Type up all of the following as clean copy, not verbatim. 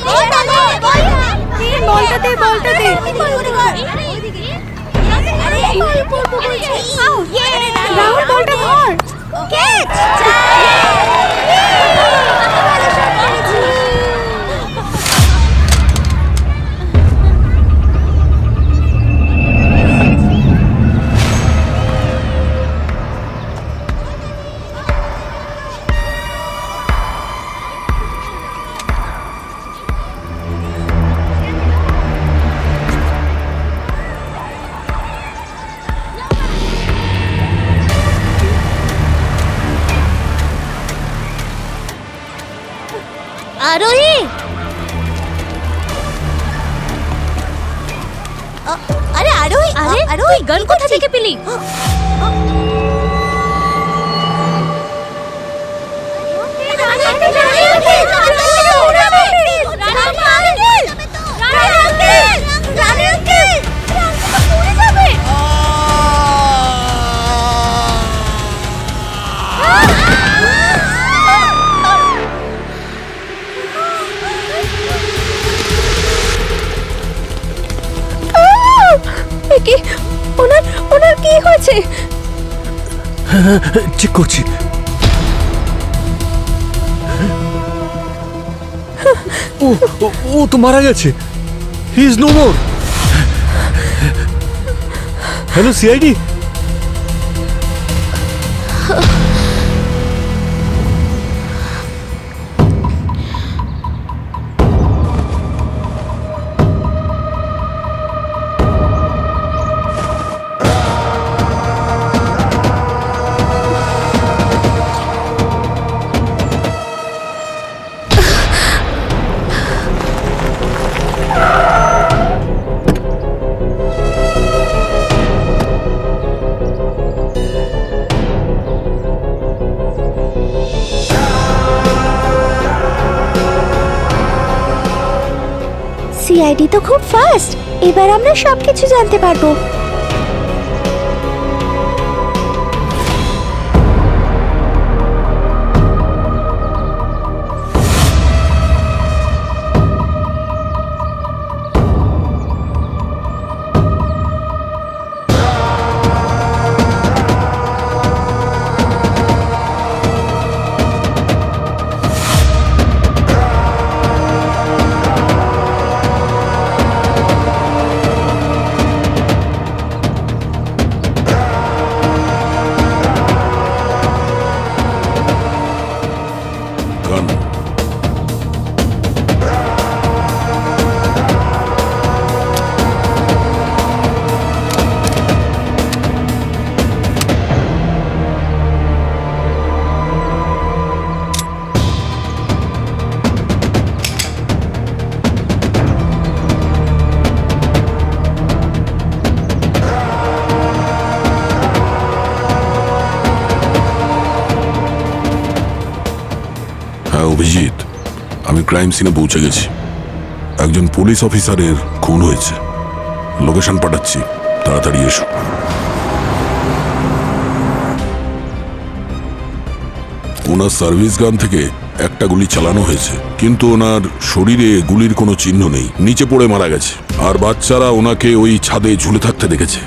বলটা দে, বলটা দে। রাহুল, বলটা ধর। আরোহী, আরে আরোহী, আরোহী গান কোথা থেকে পেলি? কি ওনার কি হয়েছে? চেক করছি। ও তো মারা গেছে। He is no more. Hello CID. CID তো খুব ফাস্ট। এবার আমরা সবকিছু জানতে পারবো। অভিজিৎ, আমি ক্রাইম সিনে পৌঁছে গেছি। একজন পুলিশ অফিসারের খুন হয়েছে। লোকেশন পাঠাচ্ছি, তাড়াতাড়ি এসো। ওনার সার্ভিস গান থেকে একটা গুলি চালানো হয়েছে, কিন্তু ওনার শরীরে গুলির কোনো চিহ্ন নেই। নিচে পড়ে মারা গেছে। আর বাচ্চারা ওনাকে ওই ছাদে ঝুলে থাকতে দেখেছে।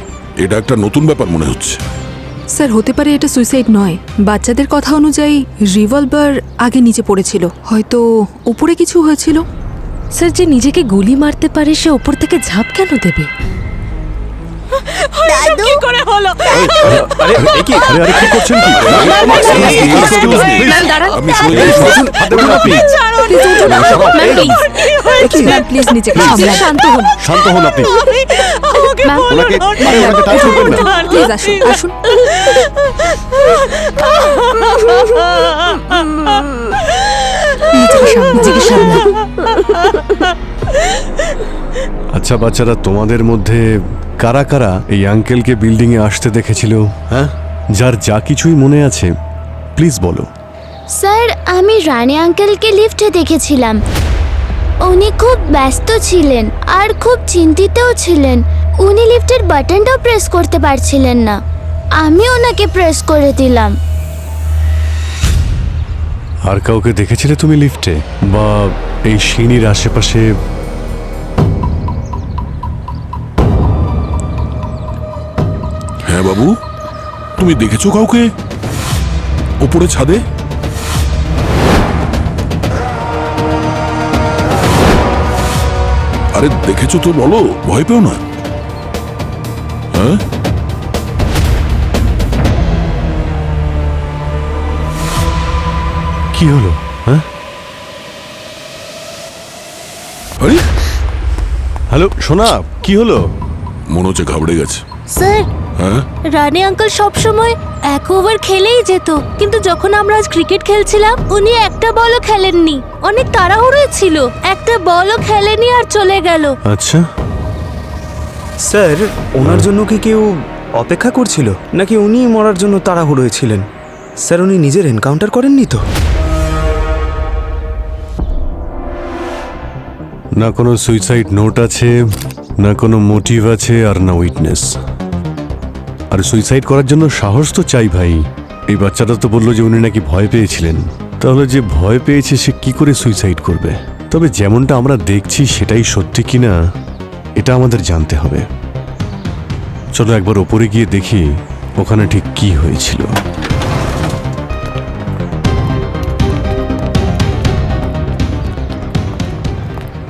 এটা একটা নতুন ব্যাপার মনে হচ্ছে। স্যার, হতে পারে এটা সুইসাইড নয়। বাচ্চাদের কথা অনুযায়ী রিভলভার আগে নিচে পড়েছিল, হয়তো উপরে কিছু হয়েছিল। স্যার, যে নিজেকে গুলি মারতে পারে সে উপর থেকে ঝাঁপ কেন দেবে? দাদু কি করে হলো? আরে কি করছেন কি? আমি শুনে প্লিজ নিজেকে শান্ত হন। শান্ত হন আপনি। ওনাকে টাচ করবেন না। প্লিজ আসুন আসুন। নিজেকে সামলান। আচ্ছা বাচ্চারা, তোমাদের মধ্যে কারা কারা এই আঙ্কেলকে বিল্ডিং এ আসতে দেখেছিল? হ্যাঁ, যার যা কিছুই মনে আছে প্লিজ বলো। স্যার, আমি রানী আঙ্কেলকে লিফটে দেখেছিলাম। উনি খুব ব্যস্ত ছিলেন আর খুব চিন্তিতও ছিলেন। উনি লিফটের বাটনটাও প্রেস করতে পারছিলেন না। আমি ওনাকে প্রেস করে দিলাম। আর কাউকে দেখেছিলে তুমি লিফটে বা এই সিঁড়ির আশেপাশে? হ্যাঁ বাবু, তুমি দেখেছো কাউকে ওপরে ছাদে? আরে দেখেছো তো, বলো, ভয় পেও না। হ্যাঁ, কি হলো? হ্যাঁ, আরে হ্যালো সোনা, কি হলো? মনে হচ্ছে ঘাবড়ে গেছে। স্যার, হ্যাঁ, রানী আঙ্কেল সব সময় এক ওভার খেলেই যেত, কিন্তু যখন আমরা আজ ক্রিকেট খেলছিলাম উনি একটা বলও খেলেননি। অনেক তাড়াহুড়োয় ছিল, একটা বলও খেলেনি আর চলে গেল। আচ্ছা, স্যার, ওনার জন্য কি কেউ অপেক্ষা করছিল নাকি উনি মরার জন্য তাড়াহুড়োয় ছিলেন? স্যার, উনি নিজের এনকাউন্টার করেননি তো? না কোনো সুইসাইড নোট আছে, না কোনো মোটিভ আছে, আর না উইটনেস। আর সুইসাইড করার জন্য সাহস তো চাই ভাই। এই বাচ্চাটা তো বললো যে উনি নাকি ভয় পেয়েছিলেন, তাহলে যে ভয় পেয়েছে সে কি করে সুইসাইড করবে? তবে যেমনটা আমরা দেখছি সেটাই সত্যি কিনা এটা আমাদের জানতে হবে। চলো একবার ওপরে গিয়ে দেখি ওখানে ঠিক কি হয়েছিল।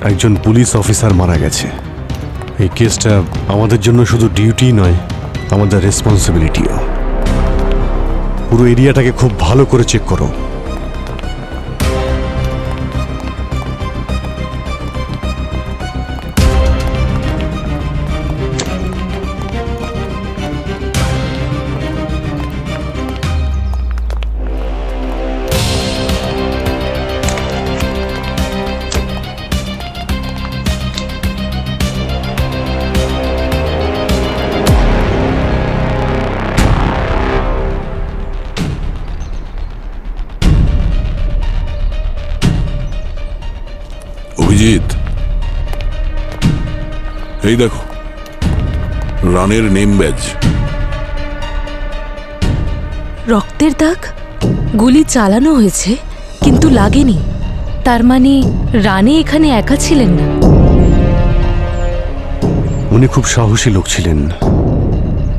একজন পুলিশ অফিসার মারা গেছে। এই কেসটা আমাদের জন্য শুধু ডিউটি নয়, আমাদের রেসপন্সিবিলিটিও। পুরো এরিয়াটাকে খুব ভালো করে চেক করো। অভিজিৎ, এই দেখো রানের নেম ব্যাজ। রক্তের দাগ? গুলি চালানো হয়েছে কিন্তু লাগেনি। তার মানে রানী এখানে একা ছিলেন না। উনি খুব সাহসী লোক ছিলেন।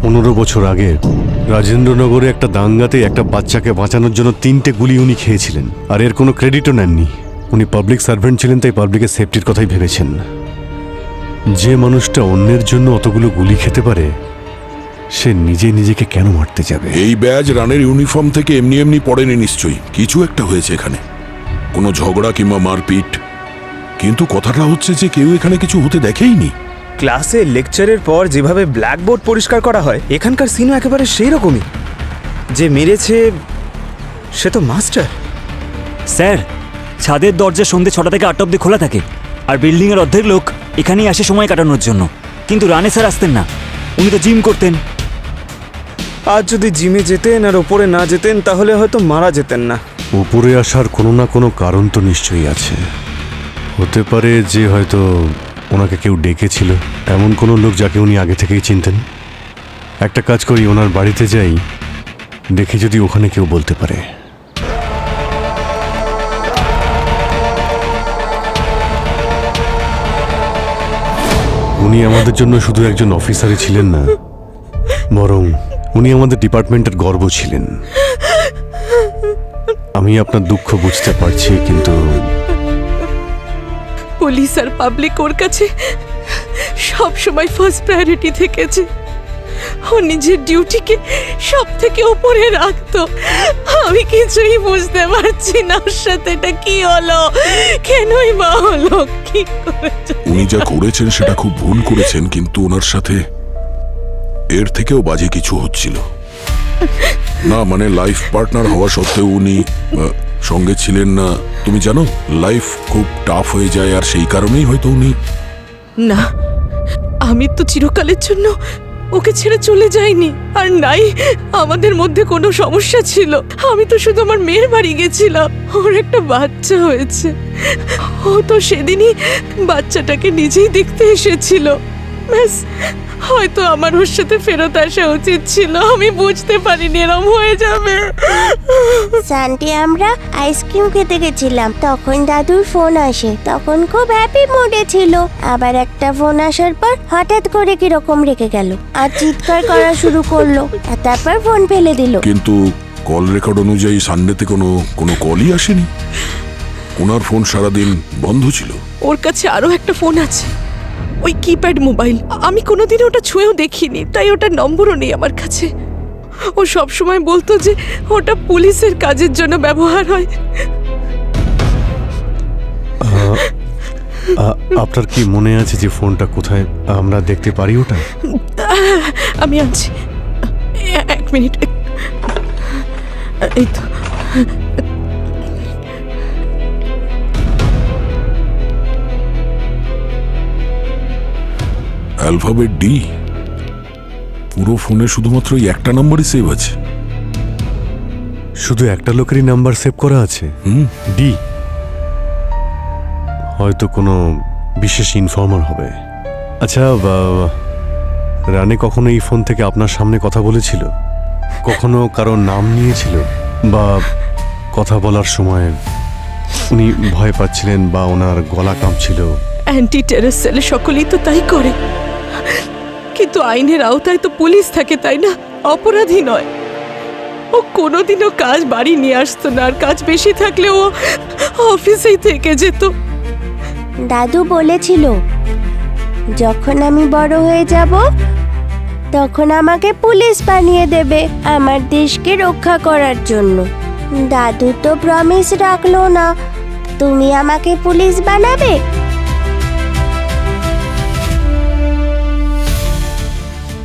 15 বছর আগে রাজেন্দ্রনগরে একটা দাঙ্গাতে একটা বাচ্চাকে বাঁচানোর জন্য 3টে গুলি উনি খেয়েছিলেন, আর এর কোনো ক্রেডিটও নেননি। উনি পাবলিক সার্ভেন্ট ছিলেন, তাই পাবলিকের সেফটির কথাই ভেবেছেন। যে মানুষটা অন্যের জন্য অতগুলো গুলি খেতে পারে সে নিজে নিজেকে কেন মারতে যাবে? এই ব্যাজ রানের ইউনিফর্ম থেকে এমনি এমনি পড়েনি নিশ্চয়ই, কিছু একটা হয়েছে এখানে, কোনো ঝগড়া কিংবা মারপিট। কিন্তু কথাটা হচ্ছে যে কেউ এখানে কিছু হতে দেখেইনি। ক্লাসে লেকচারের পর যেভাবে ব্ল্যাকবোর্ড পরিষ্কার করা হয়, এখানকার সিনও একেবারে সেই রকমই। যে মেরেছে সে তো মাস্টার। স্যার, ছাদের দরজা সন্ধ্যে 6টা থেকে 8টা অবধি খোলা থাকে, আর বিল্ডিংয়ের অর্ধেক লোক এখানেই আসে সময় কাটানোর জন্য। কিন্তু রানে স্যার আসতেন না, উনি তো জিম করতেন। আজ যদি জিমে যেতেন আর ওপরে না যেতেন তাহলে হয়তো মারা যেতেন না। উপরে আসার কোনো না কোনো কারণ তো নিশ্চয়ই আছে। হতে পারে যে হয়তো ওনাকে কেউ ডেকেছিল, এমন কোনো লোক যাকে উনি আগে থেকেই চিনতেন। একটা কাজ করি, ওনার বাড়িতে যাই, দেখি যদি ওখানে কেউ বলতে পারে। উনি আমাদের জন্য শুধু একজন অফিসারই ছিলেন না, বরং উনি আমাদের ডিপার্টমেন্টের গর্ব ছিলেন। আমি আপনার দুঃখ বুঝতে পারছি, কিন্তু পুলিশ আর পাবলিক ওর কাছে সব সময় ফার্স্ট প্রায়োরিটি থেকেছে। ও নিজের ডিউটিকে সব থেকে উপরে রাখতো। আমি কিছুই বুঝতে পারছি না ওর সাথে এটা কি হলো, কেনই বা হলো, কি করেছে। উনি যা করেছেন সেটা খুব ভুল করেছেন, কিন্তু ওনার সাথে এর থেকেও বাজে কিছু হচ্ছিল। না মানে লাইফ পার্টনার হওয়া সত্ত্বেও উনি সঙ্গে ছিলেন না। তুমি জানো লাইফ খুব টাফ হয়ে যায়, আর সেই কারণেই হয়তো উনি। না, আমি তো চিরকালের জন্য ওকে ছেড়ে চলে যাইনি, আর নাই আমাদের মধ্যে কোনো সমস্যা ছিল। আমি তো শুধু আমার মেয়ের বাড়ি গেছিলাম, ওর একটা বাচ্চা হয়েছে। ও তো সেদিনই বাচ্চাটাকে নিজেই দেখতে এসেছিল। ব্যাস, হয়তো আমার ওর সাথে ফেরত আসা উচিত ছিল, আমি বুঝতে পারিনি এরম হয়ে যাবে। সানডে আমরা আইসক্রিম খেতে গেছিলাম, তখন দাদুর ফোন আসে। তখন খুব হ্যাপি মুডে ছিল, আবার একটা ফোন আসার পর হঠাৎ করে কিরকম রেখে গেল আর চিৎকার করা শুরু করলো, আর তারপর ফোন ফেলে দিল। কিন্তু কল রেকর্ড অনুযায়ী সানডেতে কোনো কলই আসেনি। ওনার ফোন সারাদিন বন্ধ ছিল। ওর কাছে আরো একটা ফোন আছে, ওই কিপ্যাড মোবাইল। আমি কোনোদিন ওটা ছুঁয়েও দেখিনি, তাই ওটার নম্বরও নেই আমার কাছে। ও সব সময় বলতো যে ওটা পুলিশের কাজের জন্য ব্যবহার হয়। আপনার কি মনে আছে যে ফোনটা কোথায় আমরা দেখতে পারি ওটা? আমি আনছি, এক মিনিট। এই তো, অ্যালফাবেট ডি। পুরো ফোনে শুধুমাত্র এই একটা নাম্বারই সেভ আছে। শুধু একটা লোকেরই নাম্বার সেভ করা আছে, ডি। হয়তো কোনো বিশেষ ইনফর্মার হবে। আচ্ছা, রানে কখনো এই ফোন থেকে আপনার সামনে কথা বলেছিল? কখনো কারো নাম নিয়েছিল? বা কথা বলার সময় উনি ভয় পাচ্ছিলেন বা ওনার গলা কাঁপছিল? অ্যান্টি টেরর সেলে সকলেই তো তাই করে, কিন্তু আইনের আওতায় তো পুলিশ থাকে, তাই না? অপরাধী নয়। ও কোনোদিনও কাজ বাড়ি নিয়ে আসতো না, আর কাজ বেশি থাকলে ও অফিসেই থেকে যেত। দাদু বলেছিল যখন আমি বড় হয়ে যাব তখন আমাকে পুলিশ বানিয়ে দেবে আমার দেশকে রক্ষা করার জন্য। দাদু তো প্রমিস রাখলো না। তুমি আমাকে পুলিশ বানাবে?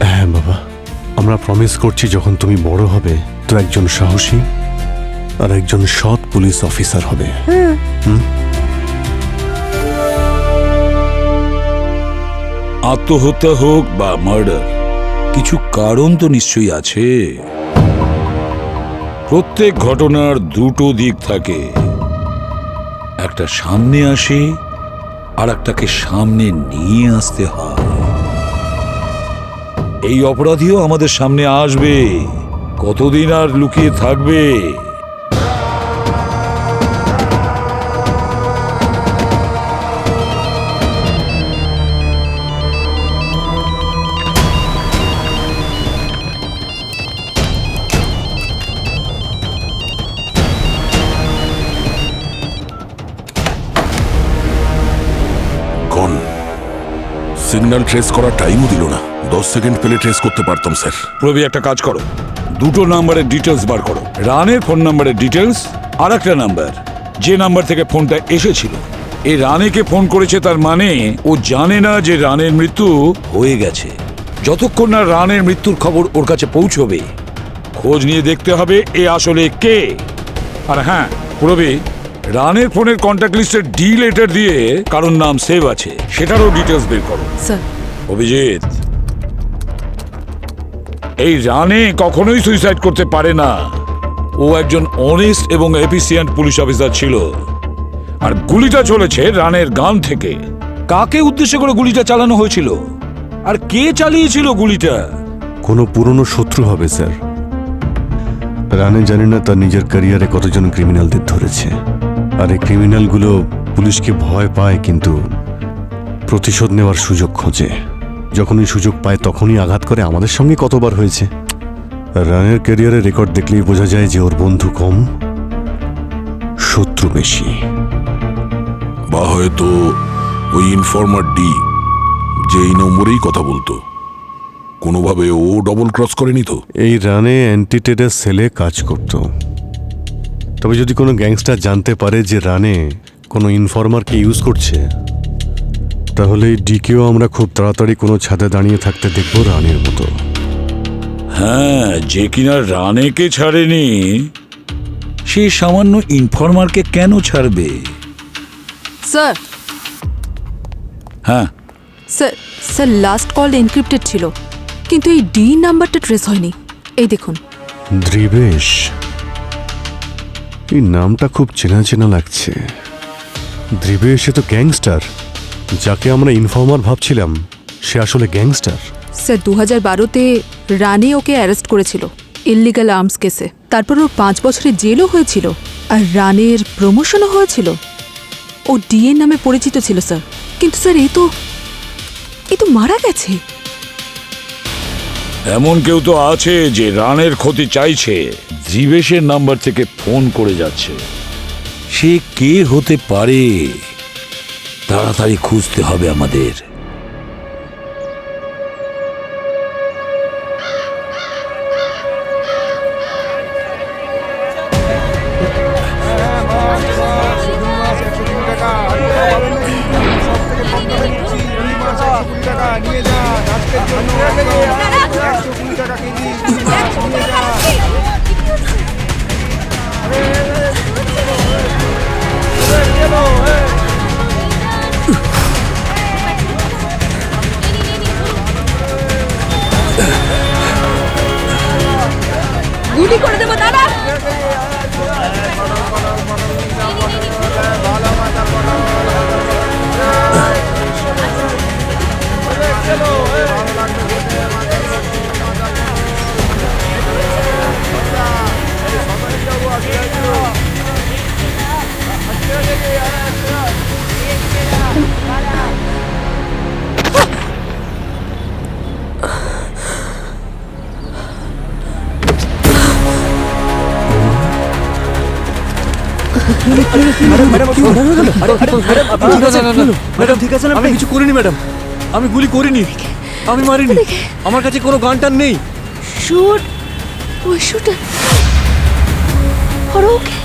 হ্যাঁ বাবা, আমরা প্রমিস করছি যখন তুমি বড় হবে তো একজন সাহসী আর একজন সৎ পুলিশ অফিসার হবে। আত্মহত্যা হোক বা মার্ডার, কিছু কারণ তো নিশ্চয়ই আছে। প্রত্যেক ঘটনার দুটো দিক থাকে, একটা সামনে আসে আর একটাকে সামনে নিয়ে আসতে হয়। এই অপরাধীও আমাদের সামনে আসবে, কতদিন আর লুকিয়ে থাকবে? সিগন্যাল ট্রেস করার টাইমও দিল না। 10 সেকেন্ড পেলে ট্রেস করতে পারতাম স্যার। প্রবি, একটা কাজ করো, দুটো নাম্বারের ডিটেলস বার করো। রানের ফোন নাম্বারের ডিটেলস আর একটা নাম্বার, যে নাম্বার থেকে ফোনটা এসেছিল। এই রানেকে ফোন করেছে, তার মানে ও জানে না যে রানের মৃত্যু হয়ে গেছে। যতক্ষণ না রানের মৃত্যুর খবর ওর কাছে পৌঁছবে, খোঁজ নিয়ে দেখতে হবে এ আসলে কে। আর হ্যাঁ প্রবি, রানের ফোনের কন্ট্যাক্ট লিস্টের ডি লেটার দিয়ে কারোর নাম সেভ আছে, সেটারও ডিটেলস বের করো। স্যার, অভিজিৎ, এই রানে কখনোই সুইসাইড করতে পারে না। ও একজন অনেস্ট এবং এফিসিয়েন্ট পুলিশ অফিসার ছিল। আর গুলিটা চলেছে রানের গান থেকে। কাকে উদ্দেশ্য করে গুলিটা চালানো হয়েছিল আর কে চালিয়েছিল গুলিটা? কোনো পুরনো শত্রু হবে স্যার। রানে জানি না তার নিজের ক্যারিয়ারে কতজন ক্রিমিনালদের ধরেছে, আর এই ক্রিমিনালগুলো পুলিশকে ভয় পায় কিন্তু প্রতিশোধ নেওয়ার সুযোগ খোঁজে। যখনই সুযোগ পায় তখনই আঘাত করে। আমাদের সঙ্গে কতবার হয়েছে। রানের ক্যারিয়ারের রেকর্ড দেখলেই বোঝা যায় যে ওর বন্ধু কম, শত্রু বেশি। বা হয়তো ওই ইনফর্মার ডি যে এই নম্বরেই কথা বলতো, কোনোভাবে ও ডবল ক্রস করেনি তো? এই রানে অ্যান্টিটেডার সেলে কাজ করত। তবে যদি কোনো গ্যাংস্টার জানতে পারে যে রানে কোনো ইনফর্মারকে ইউজ করছে, তাহলে এই ডিকেও আমরা খুব তাড়াতাড়ি কোনো ছাদে দাঁড়িয়ে থাকতে দেখব রানের মতো। হ্যাঁ, যে কিনা রানেকে ছাড়েনি, সেই সামান্য ইনফর্মারকে কেন ছাড়বে? স্যার, হ্যাঁ sir, sir last call encrypted ছিল, কিন্তু এই ডি নাম্বারটা ট্রেস হয়নি। এই দেখুন। দ্রিবেশ, এই নামটা খুব চেনা চেনা লাগছে। দ্রিবেশ, এ তো গ্যাংস্টার। যাকে আমরা ইনফর্মার ভাবছিলাম সে আসলে গ্যাংস্টার। স্যার 2012-তে রানে ওকে অ্যারেস্ট করেছিল ইললিগাল আর্মস কেসে। তারপর ওর 5 বছরের জেলও হয়েছিল আর রানের প্রমোশনও হয়েছিল। ও ডিএন নামে পরিচিত ছিল স্যার। কিন্তু স্যার এ তো মারা গেছে। এমন কেউ তো আছে যে রানের ক্ষতি চাইছে, জীবেশের নাম্বার থেকে ফোন করে যাচ্ছে। সে কে হতে পারে? তাড়াতাড়ি খুঁজতে হবে আমাদের। গুলি করে দেবো দাদা। ম্যাডাম ঠিক আছে না? আমি কিছু করিনি ম্যাডাম, আমি গুলি করিনি, আমি মারিনি, আমার কাছে কোনো গান টান নেই। শুট, ওই শুটার। আর ওকে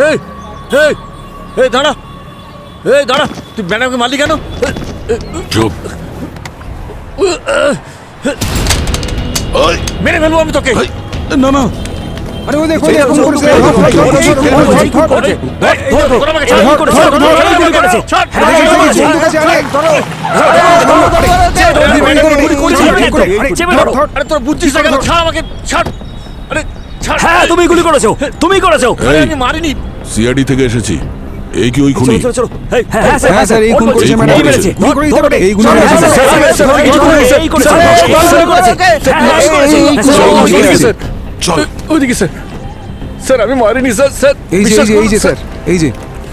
এই এই এই দাঁড়া, এই দাঁড়া, তুই ম্যাডামকে মারলি কেন? চুপ। মেরে ফেলবো আমি তোকে। না না, তোর বুঝছিস না কেন? ছাড় আমাকে, ছাড়। আরে ছাড়। হ্যাঁ তুমি গুলি করেছো, তুমি করেছো। আরে আমি মারিনি। সিআইডি থেকে এসেছি। এই কি ওই খুনি? চলো চলো। হ্যাঁ হ্যাঁ স্যার, এই খুন করেছে এই ম্যাডাম। খুন মেরেছে। করেছে। গুলি করে দিতে পারে। এই গুলি করেছে। এই করেছে। চল। ওইদিকে স্যার। স্যার আমি মারিনি স্যার। স্যার এই যে স্যার, এই যে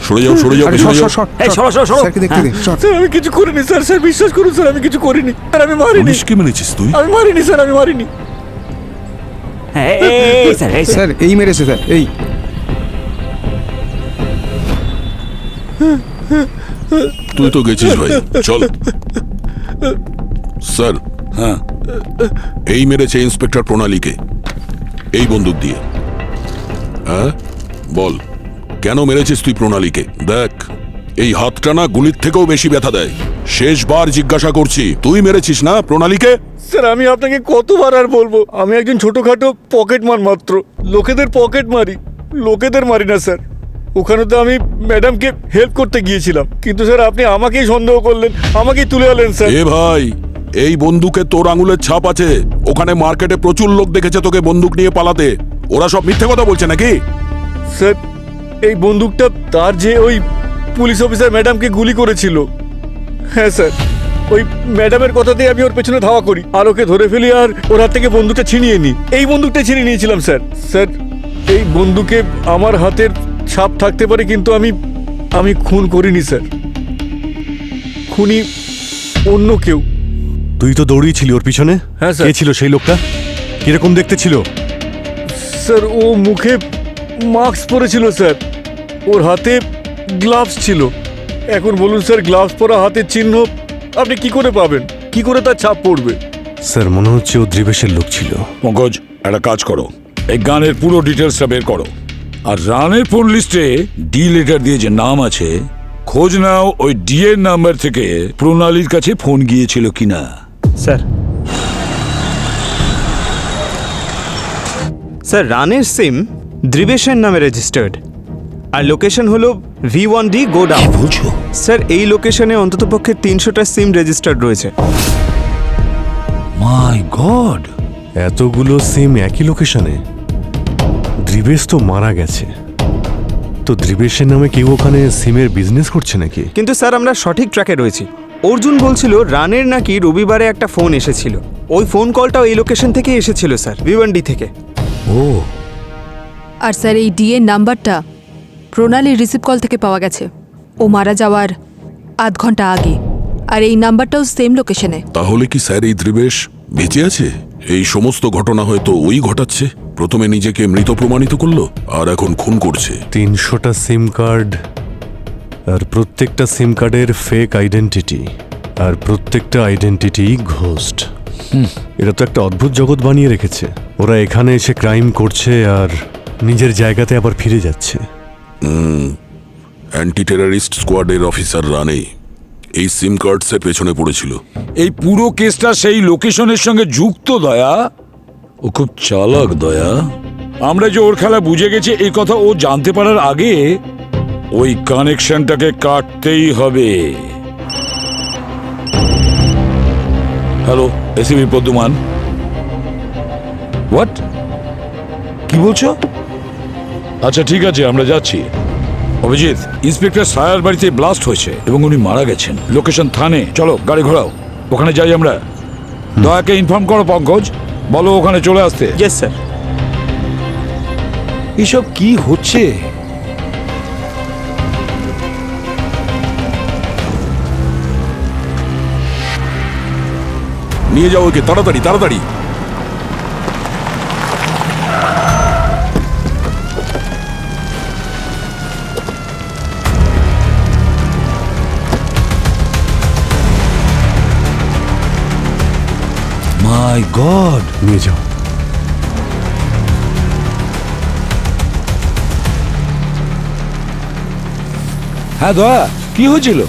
সরে যাও, সরে যাও, সরে যাও। এই সরো সরো সরো। স্যারকে দেখতে দিন। স্যার আমি কিছু করিনি স্যার। স্যার বিশ্বাস করুন স্যার, আমি কিছু করিনি স্যার। আমি মারিনি। পুলিশকে মেরেছিস তুই? আমি মারিনি স্যার, আমি মারিনি। হ্যাঁ এই স্যার, এই স্যার। স্যার এই মেরেছে স্যার, এই তুই তো গেছিস ভাই, চল। স্যার, হ্যাঁ, এই মেরেছে ইন্সপেক্টর প্রণালীকে এই বন্দুক দিয়ে। হ্যাঁ বল, কেন মেরেছিস তুই প্রণালীকে? দেখ, এই হাতটা না গুলির থেকেও বেশি ব্যথা দেয়। শেষবার জিজ্ঞাসা করছি, তুই মেরেছিস না প্রণালীকে? স্যার আমি আপনাকে কতবার আর বলবো, আমি একজন ছোটখাটো পকেট মার মাত্র। লোকেদের পকেট মারি, লোকেদের মারি না স্যার। ওখানে তো আমি ম্যাডামকে হেল্প করতে গিয়েছিলাম, কিন্তু স্যার আপনি আমাকেই সন্দেহ করলেন, আমাকেই তুলে আনলেন স্যার। এ ভাই, এই বন্দুকে তোর আঙুলের ছাপ আছে। ওখানে মার্কেটে প্রচুর লোক দেখেছে তোকে বন্দুক নিয়ে পালাতে। ওরা সব মিথ্যে কথা বলছে নাকি? স্যার এই বন্দুকটা তার যে ওই পুলিশ অফিসার ম্যাডামকে গুলি করেছিল। হ্যাঁ স্যার, ওই ম্যাডামের কথাতেই আমি ওর পেছনে ধাওয়া করি আর ওকে ধরে ফেলি আর ওর হাত থেকে বন্দুকটা ছিনিয়ে নিই। এই বন্দুকটা ছিনিয়ে নিয়েছিলাম স্যার। স্যার এই বন্দুকে আমার হাতের ছাপ থাকতে পারে, কিন্তু আমি খুন করিনি স্যার। খুনি অন্য কেউ। তুই তো দৌড়িয়েছিলি ওর পিছনে। হ্যাঁ স্যার। কে ছিল সেই লোকটা? কিরকম দেখতে ছিল? স্যার ও মুখে মাস্ক পরেছিল স্যার, ওর হাতে গ্লাভস ছিল। এখন বলুন স্যার, গ্লাভস পরা হাতের চিহ্ন আপনি কি করে পাবেন? কি করে তার ছাপ পড়বে? স্যার মনে হচ্ছে ও দ্রিবেশের লোক ছিল। পঙ্কজ একটা কাজ করো, এই গানের পুরো ডিটেলসটা বের করো। আর রানের ফোন লিস্টে ডি লেটার দিয়ে যে নাম আছে, খোঁজ নাও ওই ডি এর নাম্বার থেকে প্রণালীর কাছে ফোন গিয়েছিল কিনা। স্যার স্যার রানের সিম দ্রিবেশের নামে রেজিস্টার্ড আর লোকেশন হলো V1D গোডাউন। বলছো? স্যার এই লোকেশনে অন্ততপক্ষে 300টা সিম রেজিস্টার্ড রয়েছে। মাই গড, এতগুলো সিম একই লোকেশনে? দ্রিবেশ তো মারা গেছে, তো দ্রিবেশের নামে কেউ ওখানে সিমের বিজনেস করছে নাকি? কিন্তু স্যার আমরা সঠিক ট্র্যাকে রয়েছি। অর্জুন বলছিল রানের নাকি রবিবারে একটা ফোন এসেছিল। ওই ফোন কলটাও এই লোকেশন থেকে এসেছিল স্যার, ভিওয়ান্ডি থেকে। ও, আর স্যার এই ডিএর নাম্বারটা প্রণালীর রিসিভ কল থেকে পাওয়া গেছে। ও মারা যাওয়ার আধ ঘন্টা আগে। আর এই নাম্বারটাও সেম লোকেশনে। তাহলে কি স্যার এই দ্রিবেশ বেঁচে আছে? এই সমস্ত ঘটনা হয়তো ওই ঘটাচ্ছে। প্রথমে নিজেকে মৃত প্রমাণিত করলো, আর এখন খুন করছে। 300টা সিম কার্ড, আর প্রত্যেকটা সিম কার্ডের ফেক আইডেন্টিটি, আর প্রত্যেকটা আইডেন্টিটি ঘোস্ট। এটা তো একটা অদ্ভুত জগৎ বানিয়ে রেখেছে। ওরা এখানে এসে ক্রাইম করছে আর নিজের জায়গাতে আবার ফিরে যাচ্ছে। অ্যান্টি টেররিস্ট স্কোয়াডের অফিসার রানে এই সিম কার্ডসের পেছনে পড়েছিল। এই পুরো কেসটা সেই লোকেশনের সঙ্গে যুক্ত। দয়া, ও খুব চালাক দয়া। আমরা যে ওর খেলা বুঝে গেছি এই কথা ও জানতে পারার আগে ওই কানেকশনটাকে কাটতেই হবে। Hello, ACB পদ্মমান। হোয়াট? কি বলছো? আচ্ছা ঠিক আছে, আমরা যাচ্ছি। অভিজিৎ, ইন্সপেক্টর সায়ার বাড়িতে ব্লাস্ট হয়েছে এবং উনি মারা গেছেন। লোকেশন থানে। চলো গাড়ি ঘোরাও, ওখানে যাই আমরা। দয়াকে ইনফর্ম করো পঙ্কজ, বলো ওখানে চলে আসতে। Yes sir. এসব কি হচ্ছে? নিয়ে যাও ওকে, তাড়াতাড়ি তাড়াতাড়ি। মাই গড, নিয়ে যাও। হ্যাঁ দয়া, কি হয়েছিল?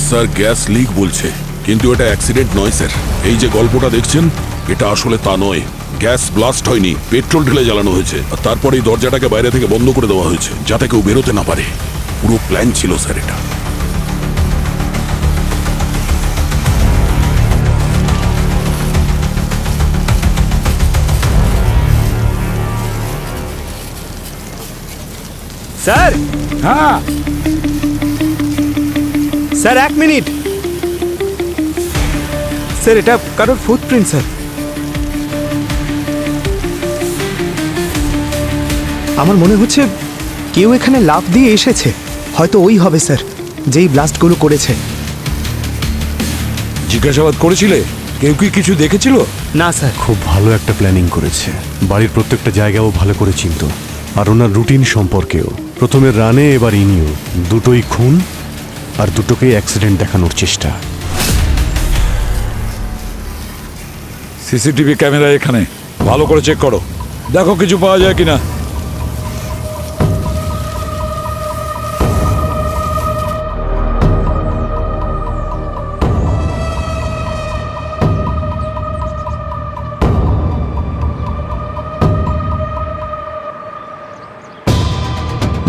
স্যার গ্যাস লিক বলছে, কিন্তু এটা অ্যাক্সিডেন্ট নয় স্যার। এই যে গল্পটা দেখছেন, এটা আসলে তা নয়। গ্যাস ব্লাস্ট হয়নি, পেট্রোল ঢেলে জ্বালানো হয়েছে। আর তারপরেই দরজাটাকে বাইরে থেকে বন্ধ করে দেওয়া হয়েছে, যাতে কেউ বেরোতে না পারে। পুরো প্ল্যান ছিল স্যার এটা। স্যার, হ্যাঁ স্যার এক মিনিট। স্যার এটা কারোর ফুটপ্রিন্ট স্যার। আমার মনে হচ্ছে কেউ এখানে লাফ দিয়ে এসেছে। হয়তো ওই হবে স্যার, যেই ব্লাস্টগুলো করেছে। জিজ্ঞাসাবাদ করেছিলে? কেউ কি কিছু দেখেছিল? না স্যার। খুব ভালো একটা প্ল্যানিং করেছে। বাড়ির প্রত্যেকটা জায়গাও ভালো করে চিনত, আর ওনার রুটিন সম্পর্কেও। প্রথমে রানে, এবার ইনিও। দুটোই খুন, আর দুটোকেই অ্যাক্সিডেন্ট দেখানোর চেষ্টা। সিসিটিভি ক্যামেরা এখানে, ভালো করে চেক করো, দেখো কিছু পাওয়া যায় কিনা।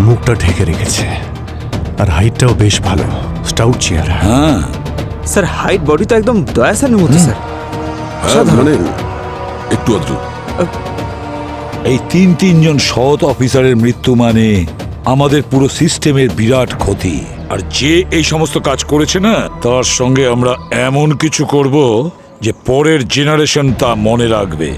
মুখটা ঢেকে রেখেছে, আর হাইটটাও বেশ ভালো, স্টাউট চেয়ার। হ্যাঁ স্যার, হাইট বডি তো একদম দয়া স্যারের মতো স্যার। হ্যাঁ, মানে একটু আধটু। এই তিনজন সৎ অফিসারের মৃত্যু মানে আমাদের পুরো সিস্টেমের বিরাট ক্ষতি। আর যে এই সমস্ত কাজ করেছে না, তার সঙ্গে আমরা এমন কিছু করব যে পরের জেনারেশন তা মনে রাখবে।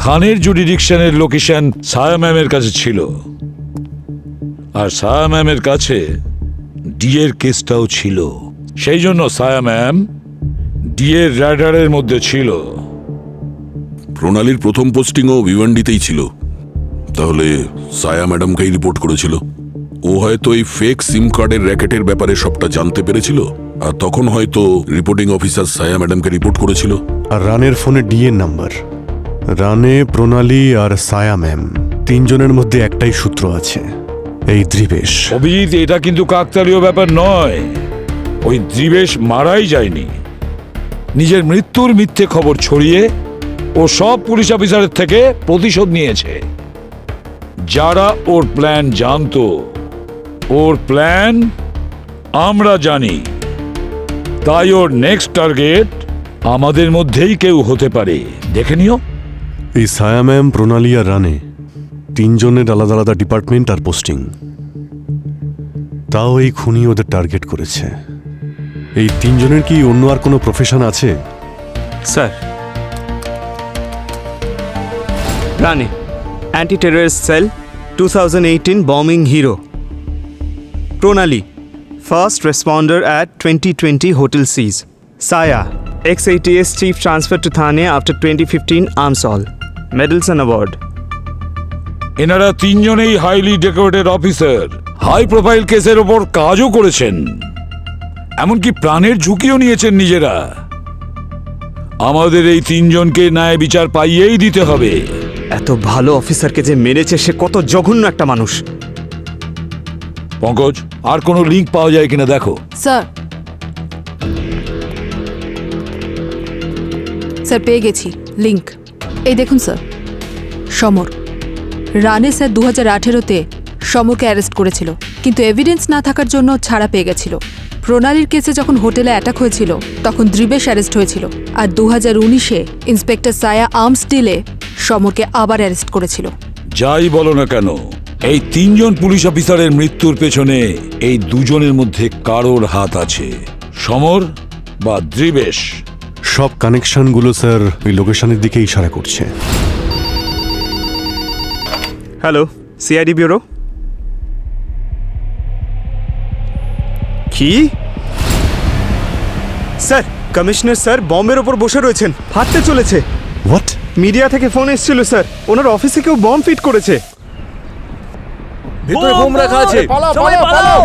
থানের জুডিডিকশনের লোকেশন সায়া ম্যামের কাছে ছিল, আর সায়া ম্যামের কাছে ডিএর কেসটাও ছিল। সেই জন্য সায়া ম্যাম ডিএর রাডারের মধ্যে ছিল। প্রণালীর প্রথম পোস্টিংও ভিওয়ান্ডিতেই ছিল। তাহলে সায়া ম্যাডামকেই রিপোর্ট করেছিল। ও হয়তো এই ফেক সিম কার্ডের র্যাকেটের ব্যাপারে সবটা জানতে পেরেছিল, আর তখন হয়তো রিপোর্টিং অফিসার সায়া ম্যাডামকে রিপোর্ট করেছিল। আর রানের ফোনে ডিএর নাম্বার। রানে, প্রণালী আর সায়া ম্যাম, তিনজনের মধ্যে একটাই সূত্র আছে, এই দ্রিবেশ। অভিজিৎ, এটা কিন্তু কাকতালীয় ব্যাপার নয়। ওই দ্রিবেশ মারাই যায়নি, নিজের মৃত্যুর মিথ্যে খবর ছড়িয়ে ও সব পুলিশ অফিসারের থেকে প্রতিশোধ নিয়েছে। যারা ওর প্ল্যান জানতো, ওর প্ল্যান আমরা জানি, তাই ওর নেক্সট টার্গেট আমাদের মধ্যেই কেউ হতে পারে। দেখে নিও। এই ছায়া ম্যাম, প্রণালী আর রানে তিনজনের আলাদা আলাদা ডিপার্টমেন্ট আর পোস্টিং, তাও এই খুনি ওদের টার্গেট করেছে। এই তিনজনের কি অন্য আর কোনো প্রফেশন আছে? Sir, Rane anti terrorist cell 2018 bombing hero. Pranali first responder at 2020 hotel siege. Saya ex-ATS chief transfer to Thane after 2015 arms all medals and award. এনারা তিনজনেই highly decorated officer, high profile কেসের ওপর কাজও করেছেন, এমনকি প্রাণের ঝুঁকিও নিয়েছেন নিজেরা। আমাদের এই তিনজনকে ন্যায় বিচার পাইয়েই দিতে হবে। এত ভালো অফিসারকে যে মেরেছে সে কত জঘন্য একটা মানুষ। পঙ্কজ, আর কোনো লিঙ্ক পাওয়া যায় কিনা দেখো। স্যার, স্যার পেয়ে গেছি লিংক। এই দেখুন স্যার, সমর। রানে স্যার 2018-তে সমরকে অ্যারেস্ট করেছিল, কিন্তু এভিডেন্স না থাকার জন্য ছাড়া পেয়ে গেছিল। প্রণালীর কেসে যখন হোটেলে অ্যাটাক হয়েছিল তখন দ্রিবেশ অ্যারেস্ট হয়েছিল, আর 2019-এ ইন্সপেক্টর সায়া আর্মস ডিলে সমরকে আবার অ্যারেস্ট করেছিল। যাই বলো না কেন, এই তিনজন পুলিশ অফিসারের মৃত্যুর পেছনে এই দুজনের মধ্যে কারোর হাত আছে, সমর বা দ্রিবেশ। সব কানেকশনগুলো স্যার ওই লোকেশনের দিকে ইশারা করছে। Hello, CID bureau. কি স্যার? কমিশনার স্যার বম্বের ওপর বসে রয়েছেন, ফাটতে চলেছে। হোয়াট? মিডিয়া থেকে ফোন এসেছিল স্যার, ওনার অফিসে কেউ বম্ব ফিট করেছে। ভিতরে বোম রাখা আছে,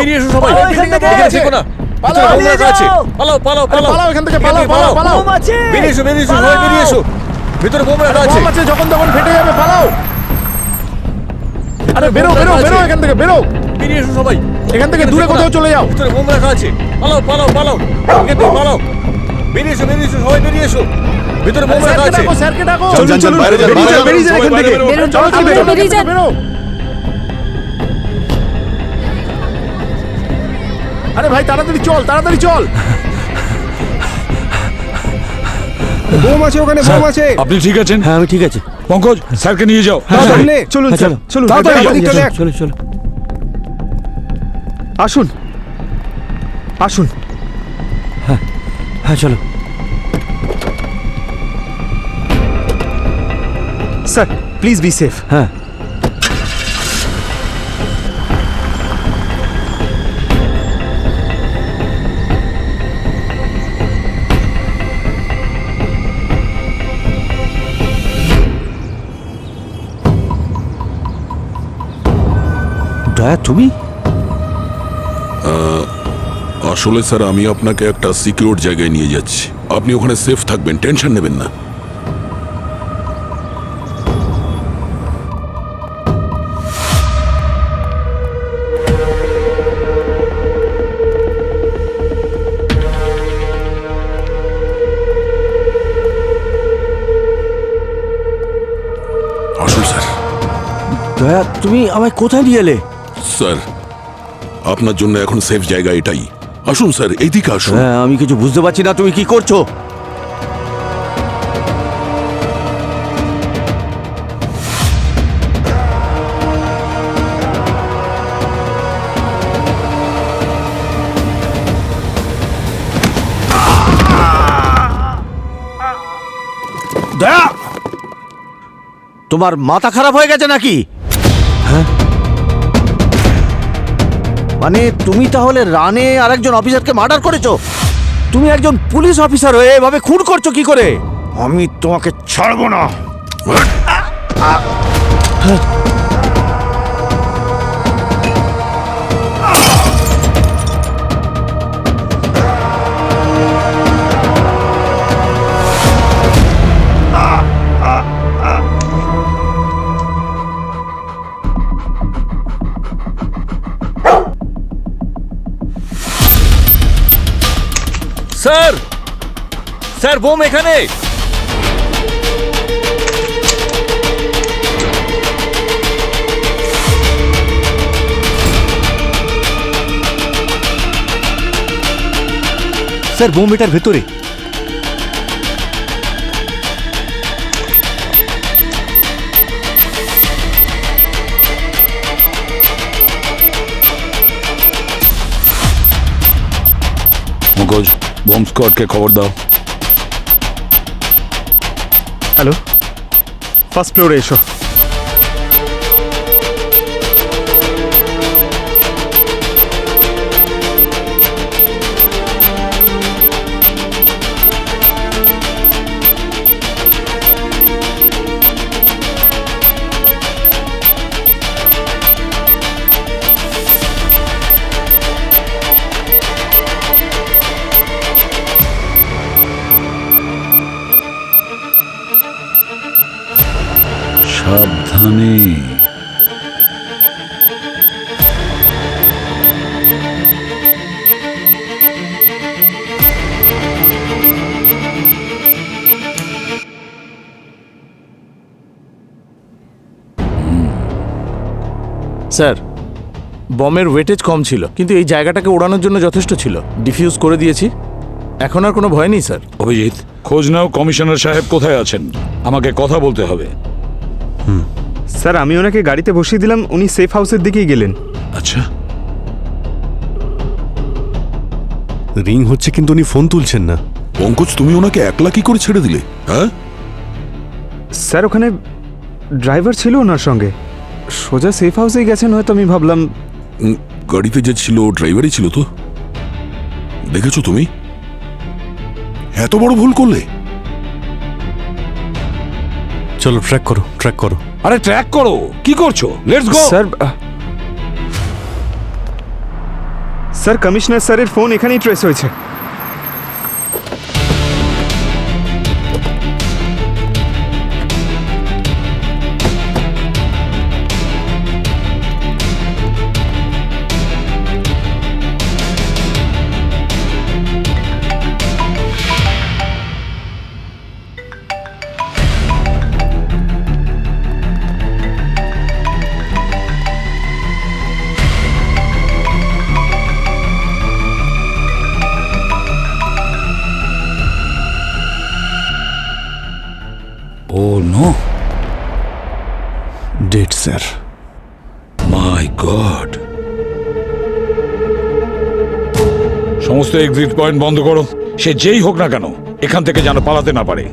বেরিয়ে এসো সবাই। এখানে থেকো না, ভিতরে বোম রাখা আছে। পালাও পালাও পালাও, এখান থেকে পালাও পালাও পালাও। বেরিয়ে এসো বেরিয়ে এসো সবাই, বেরিয়ে এসো। ভিতরে বোম রাখা আছে, যখন তখন ফেটে যাবে, পালাও। আরে বেরো বেরো বেরো, এখান থেকে বেরো, বেরিয়ে এসো সবাই। এখান থেকে দূরে কোথাও চলে যাও, ভিতরে বোম রাখা আছে। পালাও পালাও পালাও, এখান থেকে পালাও। বেরিয়ে এসো সবাই, বেরিয়ে এসো। ভিতরে বোম রাখা আছে। স্যারকে ডাকো, চলুন চলুন, বেরিয়ে যান এখান থেকে। বেরিয়ে যান। বেরো। আরে ভাই তাড়াতাড়ি চল, তাড়াতাড়ি চল। বোম আছে ওখানে, বোম আছে। আপনি ঠিক আছেন? হ্যাঁ আমি ঠিক আছি। পঙ্কজ, স্যারকে নিয়ে যাও। সামনে চলুন স্যার, চলুন তাড়াতাড়ি এদিকটা দেখ। চলো চলো। আসুন আসুন। হ্যাঁ চলো। Sir please be safe. হ্যাঁ দয়া, তুমি? আসলে স্যার, আমি আপনাকে একটা সিকিউর জায়গায় নিয়ে যাচ্ছি, আপনি ওখানে সেফ থাকবেন, টেনশন নেবেন না। আসুন স্যার। দয়া, তুমি আমায় কোথায় নিয়ে এলে? স্যার, আপনার জন্য এখন সেফ জায়গা এটাই। আসুন স্যার, এইদিকে আসুন। হ্যাঁ, আমি কিছু বুঝতে পারছি না, তুমি কি করছো? দয়া, তোমার মাথা খারাপ হয়ে গেছে নাকি? হ্যাঁ, মানে তুমি তাহলে রানে আর একজন অফিসারকে মার্ডার করেছো? তুমি একজন পুলিশ অফিসার হয়ে এভাবে খুন করছো কি করে? আমি তোমাকে ছাড়বো না। স্যার, স্যার বোম এখানে। স্যার বোম এটার ভেতরে। মুখোজ, বোম স্কোয়াডকে খবর দাও। হ্যালো, ফার্স্ট ফ্লোরে এসো। সাবধানে। স্যার, বমের ওয়েটেজ কম ছিল, কিন্তু এই জায়গাটাকে ওড়ানোর জন্য যথেষ্ট ছিল। ডিফিউজ করে দিয়েছি, এখন আর কোনো ভয় নেই স্যার। অভিজিৎ, খোঁজ নাও কমিশনার সাহেব কোথায় আছেন, আমাকে কথা বলতে হবে। স্যার, আমি ওনাকে গাড়িতে বসিয়ে দিলাম, উনি সেফ হাউসের দিকেই গেলেন। আচ্ছা, রিং হচ্ছে কিন্তু উনি ফোন তুলছেন না। পঙ্কজ, তুমি ওনাকে একলা কি করে ছেড়ে দিলে? হ্যাঁ, স্যার ওখানে ড্রাইভার ছিল ওনার সঙ্গে, সোজা সেফ হাউসেই গেছেন হয়তো। আমি ভাবলাম গাড়িতে যে ছিল ড্রাইভারই ছিল তো। দেখেছো তুমি এত বড় ভুল করলে? চলো ট্র্যাক করো, ট্র্যাক করো। আরে ট্র্যাক করো, কি করছো? Let's go. স্যার কমিশনার স্যারের ফোন এখানেই ট্রেস হয়েছে। ও নো, ডেট স্যার। মাই গড। সমস্ত এক্সিট পয়েন্ট বন্ধ করো, সে যেই হোক না কেন এখান থেকে যেন পালাতে না পারে।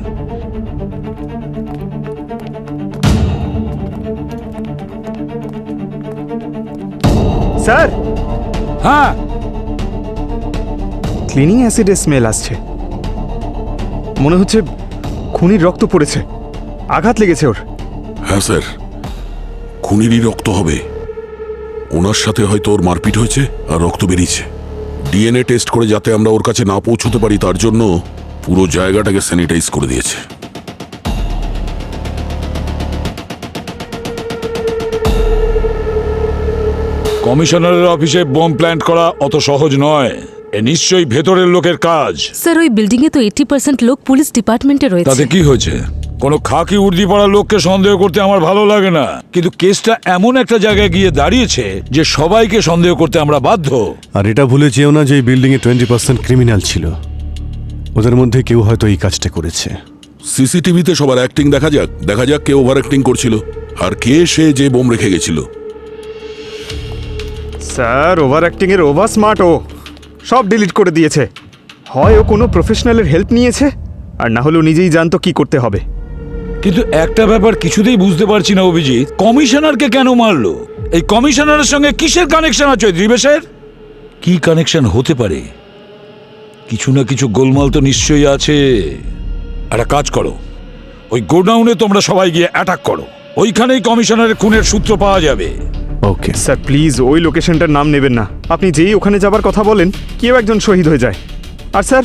স্যার, হ্যাঁ, ক্লিনিং অ্যাসিডের স্মেল আসছে। মনে হচ্ছে খুনির রক্ত পড়েছে, আঘাত লেগেছে ওর। হ্যাঁ স্যার, খুনিরই রক্ত হবে। ওনার সাথে হয়তো ওর মারপিট হয়েছে আর রক্ত বেরিয়েছে। ডিএনএ টেস্ট করে যাতে আমরা ওর কাছে না পৌঁছতে পারি তার জন্য পুরো জায়গাটাকে স্যানিটাইজ করে দিয়েছে। কমিশনারের অফিসে বোম প্ল্যান্ট করা অত সহজ নয়। এ নিশ্চয়ই ভেতরের লোকের কাজ। স্যার ওই বিল্ডিং এ তো 80% লোক পুলিশ ডিপার্টমেন্টে রয়েছে। তাতে কি হয়েছে? কোনো খাকি উর্দি পড়া লোককে সন্দেহ করতে আমার ভালো লাগে না, কিন্তু কেসটা এমন একটা জায়গায় গিয়ে দাঁড়িয়েছে যে সবাইকে সন্দেহ করতে আমরা বাধ্য। আর এটা ভুলে যেও না যে এই বিল্ডিং এ 20% ক্রিমিনাল ছিল। ওদের মধ্যে কেউ হয়তো এই কাজটা করেছে। সিসিটিভিতে সবার অ্যাক্টিং দেখা যাক, দেখা যাক কে ওভার অ্যাক্টিং করছিল আর কে সে যে বোম রেখে গেছিল। স্যার, ওভার অ্যাক্টিং এর ওভার স্মার্ট ও সব ডিলিট করে দিয়েছে। হয় ও কোনো প্রফেশনালের হেল্প নিয়েছে, আর না হলে ও নিজেই জানতো কি করতে হবে। কিন্তু একটা ব্যাপার কিছুতেই বুঝতে পারছি না অভিজিৎ, কমিশনারকে কেন মারলো? এই কমিশনারের সঙ্গে কিসের কানেকশন আছে দিবেশের? কি কানেকশন হতে পারে? কিছু না কিছু গোলমাল তো নিশ্চয়ই আছে। একটা কাজ করো, ওই গোডাউনে তোমরা সবাই গিয়ে অ্যাটাক করো, ওইখানেই কমিশনারের খুনের সূত্র পাওয়া যাবে। ওকে স্যার, প্লিজ ওই লোকেশনটার নাম নেবেন না। আপনি যেই ওখানে যাবার কথা বলেন কেউ একজন শহীদ হয়ে যায়। আর স্যার,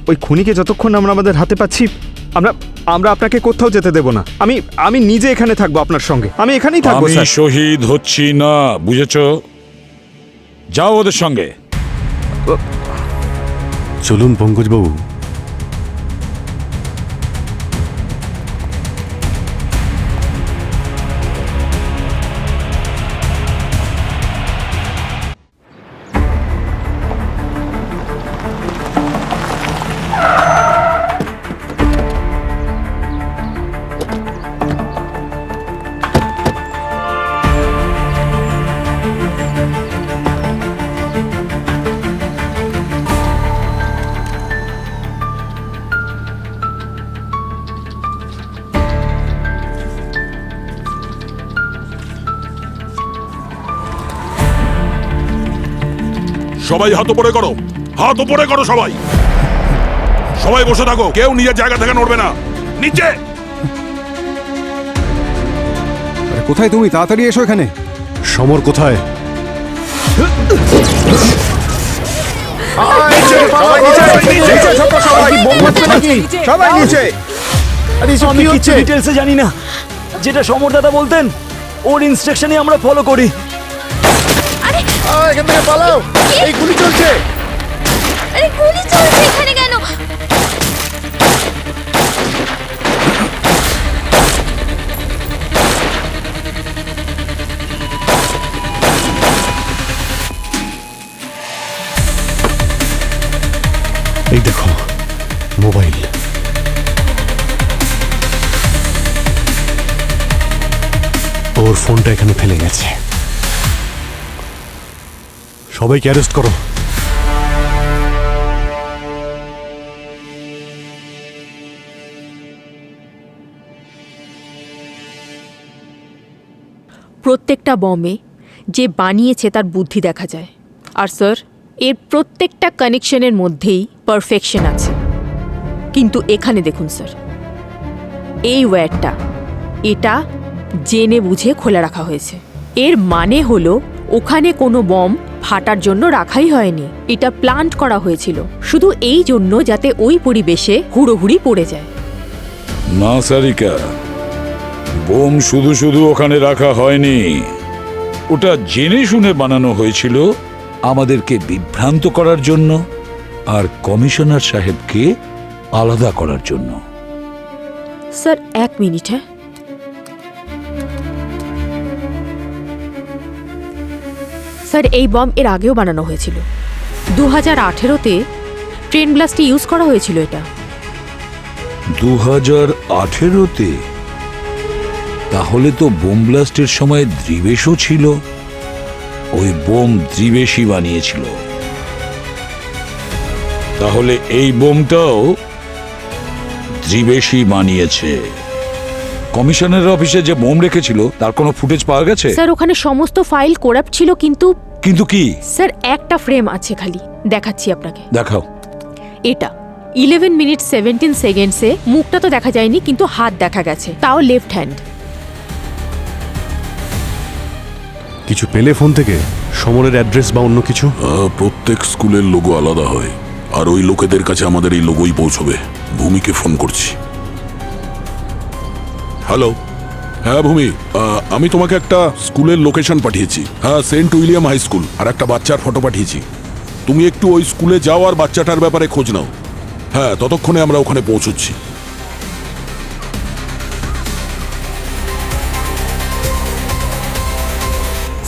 ওই খুনিকে যতক্ষণ আমরা আমাদের হাতে পাচ্ছি আমরা আমরা আপনাকে কোথাও যেতে দেব না। আমি নিজে এখানে থাকবো আপনার সঙ্গে। আমি এখানেই থাকবো আমি স্যার। শহীদ হচ্ছি না, বুঝেছো? যাও ওদের সঙ্গে। চলুন পঙ্কজবাবু। সবাই হাত উপরে করো, হাত উপরে করো সবাই। সবাই বসে থাকো, কেউ নিজের জায়গা থেকে নড়বে না। নিচে। কোথায় তুমি? তাড়াতাড়ি এসো এখানে। সমর কোথায়? সবাই নিচে। আমি কিছু ডিটেলসে জানি না, যেটা সমর দাদা বলতেন ওর ইনস্ট্রাকশনে আমরা ফলো করি। এখান থেকে পালাও, এই গুলি চলছে। আরে গুলি চলছে এখানে কেন? এই দেখো মোবাইল। ওর ফোনটা এখানে ফেলে গেছে। সবাইকে অ্যারেস্ট করো। প্রত্যেকটা বমে যে বানিয়েছে তার বুদ্ধি দেখা যায়। আর স্যার, এর প্রত্যেকটা কানেকশনের মধ্যেই পারফেকশন আছে। কিন্তু এখানে দেখুন স্যার, এই ওয়্যারটা, এটা জেনে বুঝে খোলা রাখা হয়েছে। এর মানে হলো ওখানে কোনো বম ফাটার জন্য রাখাই হয়নি, এটা প্লান্ট করা হয়েছিল শুধু এই জন্য যাতে ওই পরিবেশে হুড়োহুড়ি পড়ে যায়। না সারিকা, বোম শুধু শুধু ওখানে রাখা হয়নি, ওটা জেনে শুনে বানানো হয়েছিল আমাদেরকে বিভ্রান্ত করার জন্য আর কমিশনার সাহেবকে আলাদা করার জন্য। স্যার এক মিনিট, হ্যাঁ। স্যার এই বম এর আগেও বানানো হয়েছিল, 2018-তে ট্রেন ব্লাস্টে ইউজ করা হয়েছিল এটা। 2018-তে? তাহলে তো বোম ব্লাস্টের সময় দ্রিবেশও ছিল। ওই বোম দ্রিবেশই বানিয়েছিল। তাহলে এই বোমটাও দ্রিবেশই বানিয়েছে। কমিশনারের অফিসে যে বোম রেখেছিল তার কোনো ফুটেজ পাওয়া গেছে? স্যার ওখানে সমস্ত ফাইল করাপ্ট ছিল, কিন্তু কিন্তু কি? স্যার একটা ফ্রেম আছে খালি, দেখাচ্ছি আপনাকে। দেখাও। এটা 11 মিনিট 17 সেকেন্ডসে মুখটা তো দেখা যায়নি, কিন্তু হাত দেখা গেছে, তাও লেফট হ্যান্ড। কিছু পেলে ফোন থেকে? সমরের অ্যাড্রেস বা অন্য কিছু? প্রত্যেক স্কুলের লোগো আলাদা হয়, আর ওই লোকেদের কাছে আমাদের এই লোগোই পৌঁছবে। ভূমিকে ফোন করছি। হ্যালো। হ্যাঁ ভূমি, আমি তোমাকে একটা স্কুলের লোকেশন পাঠিয়েছি। হ্যাঁ, সেন্ট উইলিয়াম হাই স্কুল। আর একটা বাচ্চার ফটো পাঠিয়েছি। তুমি একটু ওই স্কুলে যাও আর বাচ্চাটার ব্যাপারে খোঁজ নাও। হ্যাঁ, ততক্ষণে আমরা ওখানে পৌঁছচ্ছি।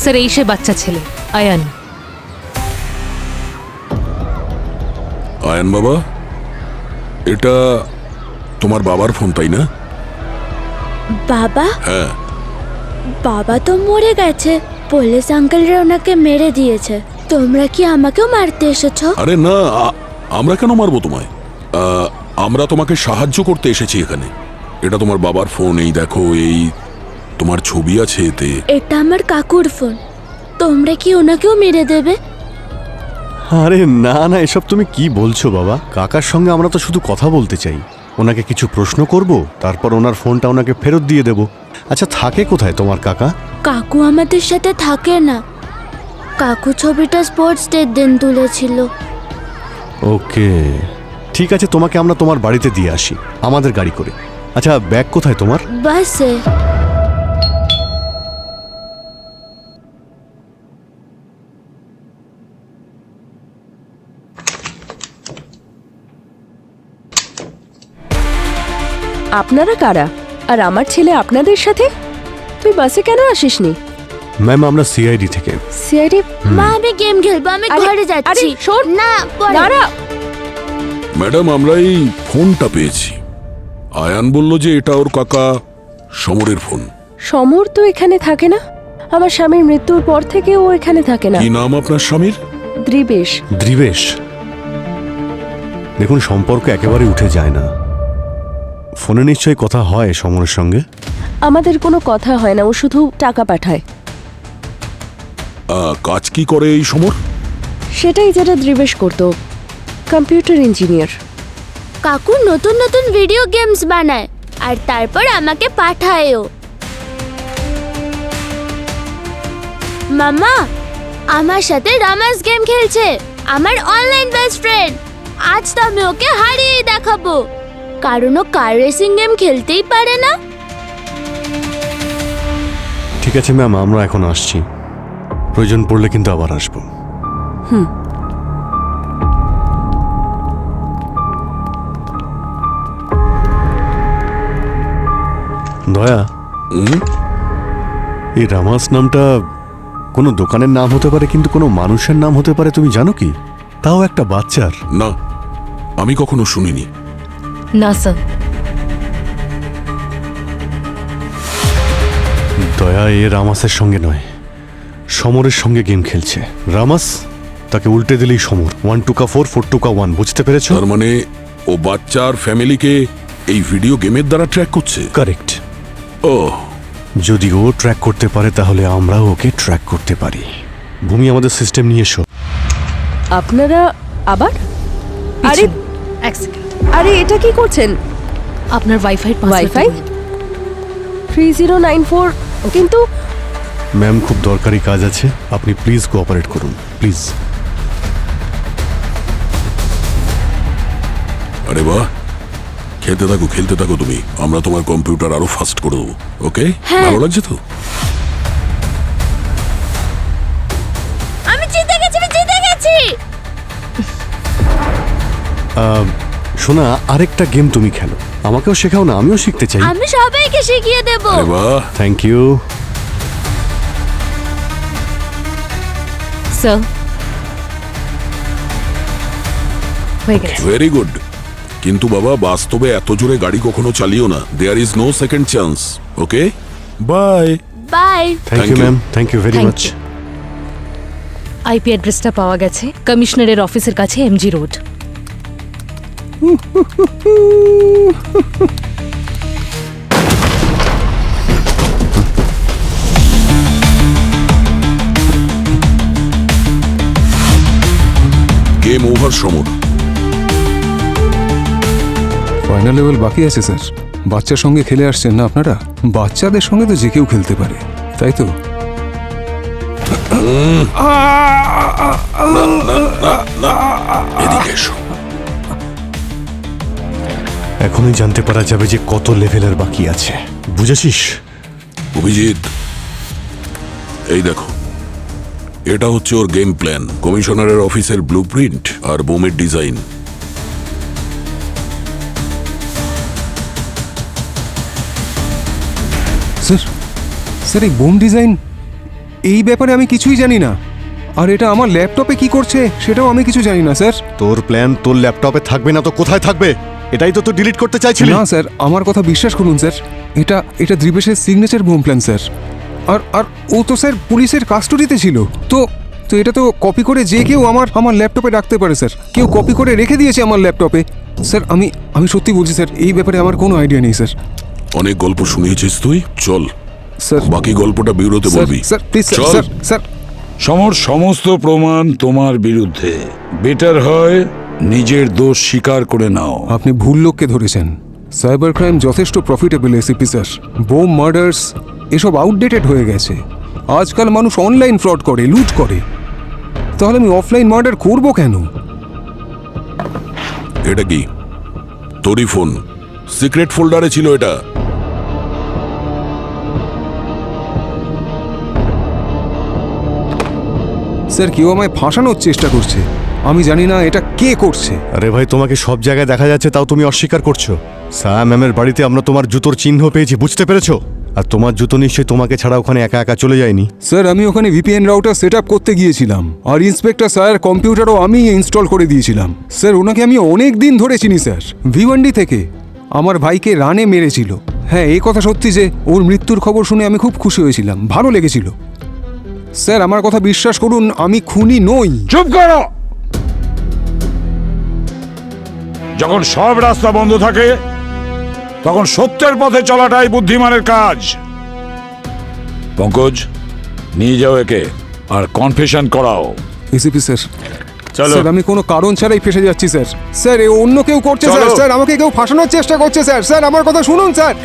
স্যার এই সে বাচ্চা ছেলে আয়ান। আয়ান বাবা, এটা তোমার বাবার ফোন, তাই না? বাবা? হ্যাঁ। বাবা তো মরে গেছে, পুলিশ আঙ্কেলরা ওনাকে মেরে দিয়েছে। তোমরা কি আমাকেও মারতে এসেছো? আরে না, আমরা কেন মারবো তোমায়? আমরা তোমাকে সাহায্য করতে এসেছি এখানে। এটা তোমার বাবার ফোন, এই দেখো, এই তোমার ছবি আছে এতে। এটা আমার কাকুর ফোন। তোমরা কি ওনাকেও মেরে দেবে? আরে না না, এসব তুমি কি বলছো বাবা? কাকার সঙ্গে আমরা তো শুধু কথা বলতে চাই। ওনাকে কিছু প্রশ্ন করব, তারপর ওনার ফোনটা ওনাকে ফেরত দিয়ে দেব। আচ্ছা, থাকে কোথায় তোমার কাকা? কাকু আমাদের সাথে থাকে না। কাকু ছবিটা স্পোর্টস ডের দিন তুলেছিল। ওকে, ঠিক আছে, তোমাকে আমরা তোমার বাড়িতে দিয়ে আসি আমাদের গাড়ি করে। আচ্ছা, ব্যাগ কোথায় তোমার? বাসে। আপনারা কারা? আর আমার ছেলে আপনাদের সাথে? তুই বাসে কেন আসিসনি? ম্যাম, আমরা সিআইডি থেকে। সিআইডি? মা, আমি গেম খেলবো, আমি ঘরে যাচ্ছি। শোন না, দাঁড়া। ম্যাডাম, আমরা এই ফোনটা পেয়েছি। আয়ান বলল যে এটা ওর কাকা সমরের ফোন। সমর তো এখানে থাকে না। আমার স্বামীর মৃত্যুর পর থেকে ও এখানে থাকে না। কি নাম আপনার স্বামীর? দ্রিবেশ। দ্রিবেশ? দেখুন, সম্পর্ক একেবারে উঠে যায় না। ফোনে নিশ্চয়ই কথা হয় সমরের সঙ্গে? আমাদের কোনো কথা হয় না, ও শুধু টাকা পাঠায়। কাজ কি করে এই সমর? সেটাই যেটা ধ্রুবেশ করতো, কম্পিউটার ইঞ্জিনিয়ার। কাকু নতুন নতুন ভিডিও গেমস বানায় আর তারপর আমাকে পাঠায়ও। মামা আমার সাথে রামাস গেম খেলছে, আমার অনলাইন বেস্ট ফ্রেন্ড। আজ তো আমি ওকে হারিয়ে দেখাবো, কারণ ও কার রেসিং গেম খেলতেই পারে না। ঠিক আছে ম্যাম, আমরা এখন আসছি, প্রয়োজন পড়লে কিন্তু আবার আসবো। দয়া, এই রামাস নামটা কোনো দোকানের নাম হতে পারে, কিন্তু কোনো মানুষের নাম হতে পারে, তুমি জানো কি? তাও একটা বাচ্চার। না, আমি কখনো শুনিনি। না স্যার। দয়া এ রামাসের সঙ্গে নয়, সমরের সঙ্গে গেম খেলছে। রামাস তাকে উল্টে দিলেই সমর। 1 2 4 4 2 1, বুঝতে পেরেছো? তার মানে ও বাচ্চার ফ্যামিলিকে এই ভিডিও গেমের দ্বারা ট্র্যাক করছে। কারেক্ট। ও, যদি ও ট্র্যাক করতে পারে তাহলে আমরাও ওকে ট্র্যাক করতে পারি। ভূমি, আমাদের সিস্টেম নিয়ে এসো। আপনারা আবার? আরে এক সেকেন্ড, আরে এটা কি করছেন? আপনার ওয়াইফাই ওয়াইফাই 3094, কিন্তু ম্যাম, খুব দরকারি কাজ আছে, আপনি প্লিজ কোঅপারেট করুন, প্লিজ। আরে বাহ, খেলতে থাকো তুমি, আমরা তোমার কম্পিউটার আরো ফাস্ট করে দেবো। ওকে, ভালো লাগছে তো? আমি জিতে গেছি। শোনা, আরেকটা গেম তুমি খেলো, আমাকেও শেখাও না, আমিও শিখতে চাই। আমি সবাইকে শিখিয়ে দেব। আরে বাহ, থ্যাংক ইউ। স্যার হয়ে গেছে। Very good. কিন্তু বাবা, বাস্তবে এত জোরে গাড়ি কখনো চালিও না। There is no second chance. Okay, bye. Bye. Thank you ma'am, thank you very Thank much. you. IP অ্যাড্রেসটা পাওয়া গেছে, কমিশনারের অফিসের কাছে, MG road. Game over, Samar. Final level বাকি আছে স্যার। বাচ্চার সঙ্গে খেলে আসছেন না আপনারা? বাচ্চাদের সঙ্গে তো যে কেউ খেলতে পারে, তাই তো? এদিকে এসো। এখনই জানতে পারা যাবে যে কত লেভেলের বাকি আছে, বুঝেছিস? অভিজিৎ, এই দেখো, এটা হচ্ছে ওর গেম প্ল্যান, কমিশনারের অফিসের ব্লুপ্রিন্ট আর বোমের ডিজাইন। স্যার এই বোম ডিজাইন, এই ব্যাপারে আমি কিছুই জানি না। আর এটা আমার ল্যাপটপে কি করছে সেটাও আমি কিছু জানি না স্যার। তোর প্ল্যান তোর ল্যাপটপে থাকবে না তো কোথায় থাকবে? এটাই তো তুই ডিলিট করতে চাইছিলি। না স্যার, আমার কথা বিশ্বাস করুন স্যার, এটা ধ্রুবেশের সিগনেচার বোম প্ল্যান স্যার। আর ও তো স্যার পুলিশের কাস্টডিতে ছিল, তো এটা তো কপি করে যে কেউ আমার ল্যাপটপে রাখতে পারে স্যার। কেউ কপি করে রেখে দিয়েছে আমার ল্যাপটপে। স্যার আমি সত্যি বলছি স্যার, এই ব্যাপারে আমার কোনো আইডিয়া নেই স্যার। অনেক গল্প শুনিয়েছিস তুই, চল স্যার বাকি গল্পটা বিউরোতে বলবি। স্যার প্লিজ চল। স্যার স্যার সমর, সমস্ত প্রমাণ তোমার বিরুদ্ধে। বেটার হয় নিজের দোষ স্বীকার করে নাও। আপনি ভুল লোককে ধরেছেন। সাইবার ক্রাইম যথেষ্ট profitable ACP sir. Bomb murders এসব আউটডেটেড হয়ে গেছে। আজকাল মানুষ অনলাইন ফ্রড করে, লুট করে, তাহলে আমি অফলাইন মার্ডার করব কেন? এটা কি তোরই ফোন? সিক্রেট ফোল্ডারে ছিল এটা। স্যার কেউ আমায় ফাঁসানোর চেষ্টা করছে, আমি জানি না এটা কে করছে। আরে ভাই, তোমাকে সব জায়গায় দেখা যাচ্ছে, তাও তুমি অস্বীকার করছো। সায়া ম্যামের বাড়িতে আমরা তোমার জুতোর চিহ্ন পেয়েছি, বুঝতে পেরেছো? আর তোমার জুতো নিশ্চয়ই তোমাকে ছাড়া ওখানে একা একা চলে যায়নি। স্যার আমি ওখানে ভিপিএন রাউটার সেট আপ করতে গিয়েছিলাম, আর ইন্সপেক্টর স্যার কম্পিউটারও আমি ইনস্টল করে দিয়েছিলাম। স্যার ওনাকে আমি অনেক দিন ধরে চিনি স্যার, ভিওয়ান্ডি থেকে। আমার ভাইকে রানে মেরেছিল। হ্যাঁ, এই কথা সত্যি যে ওর মৃত্যুর খবর শুনে আমি খুব খুশি হয়েছিলাম, ভালো লেগেছিল। স্যার আমার কথা বিশ্বাস করুন, আমি খুনি নই। চুপ করো। যখন সব রাস্তা বন্ধ থাকে তখন সত্যের পথে চলাটাই বুদ্ধিমানের কাজ। পঙ্কজ, নিয়ে যাও একে আর কনফেশন করাও। এসিপি স্যার, চলো। স্যার আমি কোনো কারণ ছাড়াই ফেসে যাচ্ছি স্যার। স্যার এ অন্য কেউ করছে স্যার। চলো। স্যার আমাকে কেউ ফাঁসানোর চেষ্টা করছে স্যার। স্যার আমার কথা শুনুন স্যার।